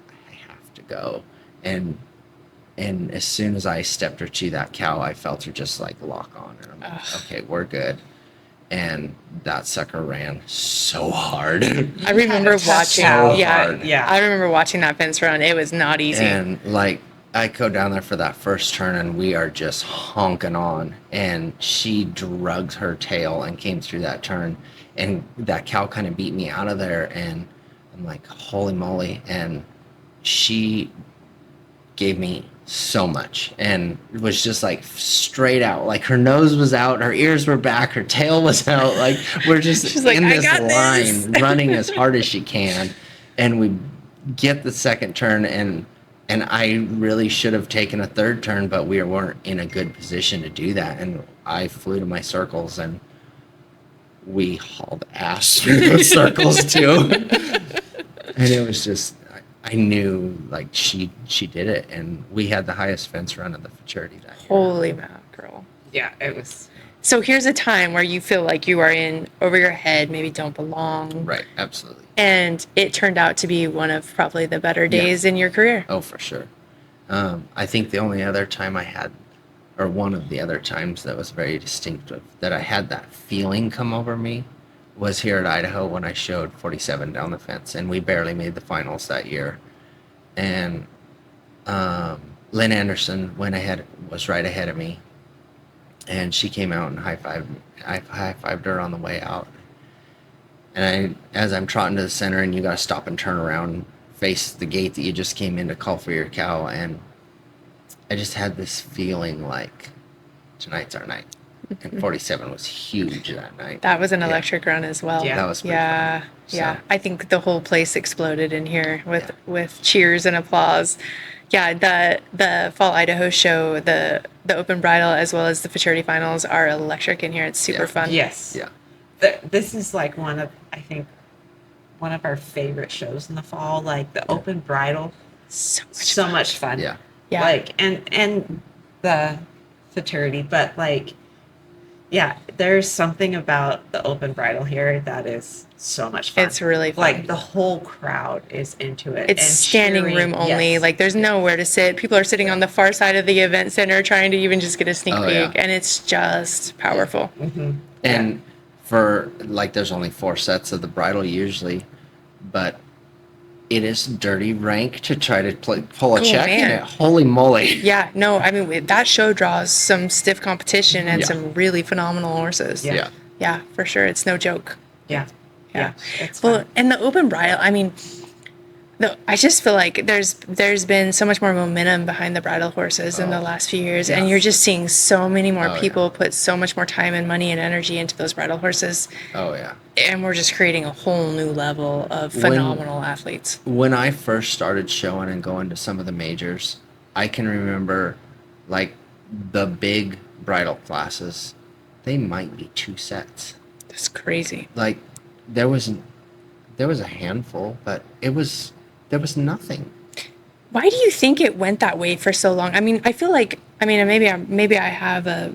have to go." And as soon as I stepped her to that cow, I felt her just like lock on, and I'm like, "Okay, we're good." And that sucker ran so hard. I remember tough watching. cow. Yeah, Yeah. I remember watching that fence run. It was not easy. And like I go down there for that first turn, and we are just honking on, and she drugged her tail and came through that turn, and that cow kind of beat me out of there, and I'm like, holy moly. And she gave me so much, and it was just like straight out, like her nose was out, her ears were back, her tail was out, like we're just She's like, in "I this got line this." running as hard as she can. And we get the second turn, and I really should have taken a third turn, but we weren't in a good position to do that, and I flew to my circles, and we hauled ass through those circles too. And it was just, I knew like she did it, and we had the highest fence run of the futurity that year. Holy mackerel. Yeah, it was. So here's a time where you feel like you are in over your head, maybe don't belong. Right, absolutely. And it turned out to be one of probably the better days in your career. Oh, for sure. I think the only other time I had, or one of the other times that was very distinctive, that I had that feeling come over me, was here at Idaho when I showed 47 down the fence, and we barely made the finals that year. And Lynn Anderson was right ahead of me, and she came out and high-fived her on the way out. And as I'm trotting to the center, and you got to stop and turn around and face the gate that you just came in to call for your cow, and I just had this feeling like tonight's our night. And 47 was huge that night. That was an Yeah. electric run as well. Yeah. That was pretty Yeah. fun. Yeah. So- I think the whole place exploded in here with cheers and applause. Yeah, the Fall Idaho show, the open bridle as well as the futurity finals are electric in here. It's super Yeah. fun. Yes. Yeah. This is like one of our favorite shows in the fall. Like the open bridle, So much much fun. Yeah. Yeah. Like and the futurity, but like, yeah, there's something about the open bridle here that is so much fun. It's really fun. like the whole crowd is into it. It's and standing cheering. room only. Yes. Like there's nowhere to sit. People are sitting on the far side of the event center trying to even just get a sneak Oh, peek, yeah. and it's just powerful. Mhm. And for like, there's only 4 sets of the bridle usually, but it is dirty rank to try to pull a Oh, check in man. it. Holy moly! Yeah, no, I mean that show draws some stiff competition and Yeah. some really phenomenal horses. Yeah. Yeah. Yeah, for sure. It's no joke. Yeah. Yeah. It's Well, fun. and the open bridle, I mean, I just feel like there's been so much more momentum behind the bridle horses in the last few years, and Yes. you're just seeing so many more Oh, yeah. people put so much more time and money and energy into those bridle horses, Oh yeah. and we're just creating a whole new level of When- phenomenal athletes. When I first started showing and going to some of the majors, I can remember like the big bridle classes, they might be 2 sets. That's crazy. Like there was a handful, but there was nothing. Why do you think it went that way for so long? I mean, I feel like, I mean, maybe I have a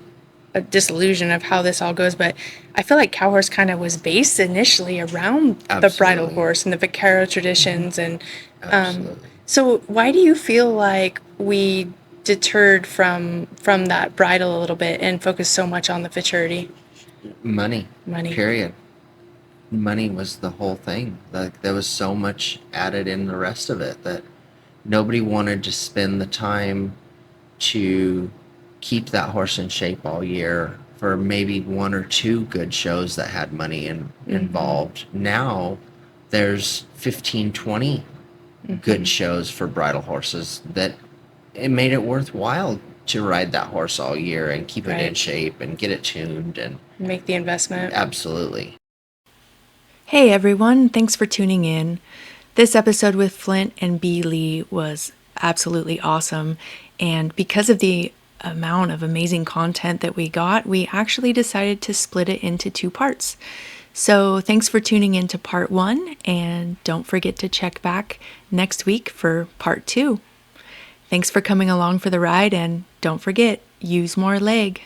disillusion of how this all goes, but I feel like cow horse kind of was based initially around the bridle Absolutely. horse and the vaquero traditions, and Absolutely. so why do you feel like we deterred from that bridle a little bit and focused so much on the futurity? Money. Money. Period. money was the whole thing. Like there was so much added in the rest of it that nobody wanted to spend the time to keep that horse in shape all year for maybe one or two good shows that had money involved. Now there's 15, 20 good shows for bridle horses that it made it worthwhile to ride that horse all year and keep it in Right. shape and get it tuned and Make the investment. absolutely. Hey everyone, thanks for tuning in. This episode with Flint and Bea Lee was absolutely awesome. And because of the amount of amazing content that we got, we actually decided to split it into 2 parts. So thanks for tuning in to part 1, and don't forget to check back next week for part 2. Thanks for coming along for the ride, and don't forget, use more leg.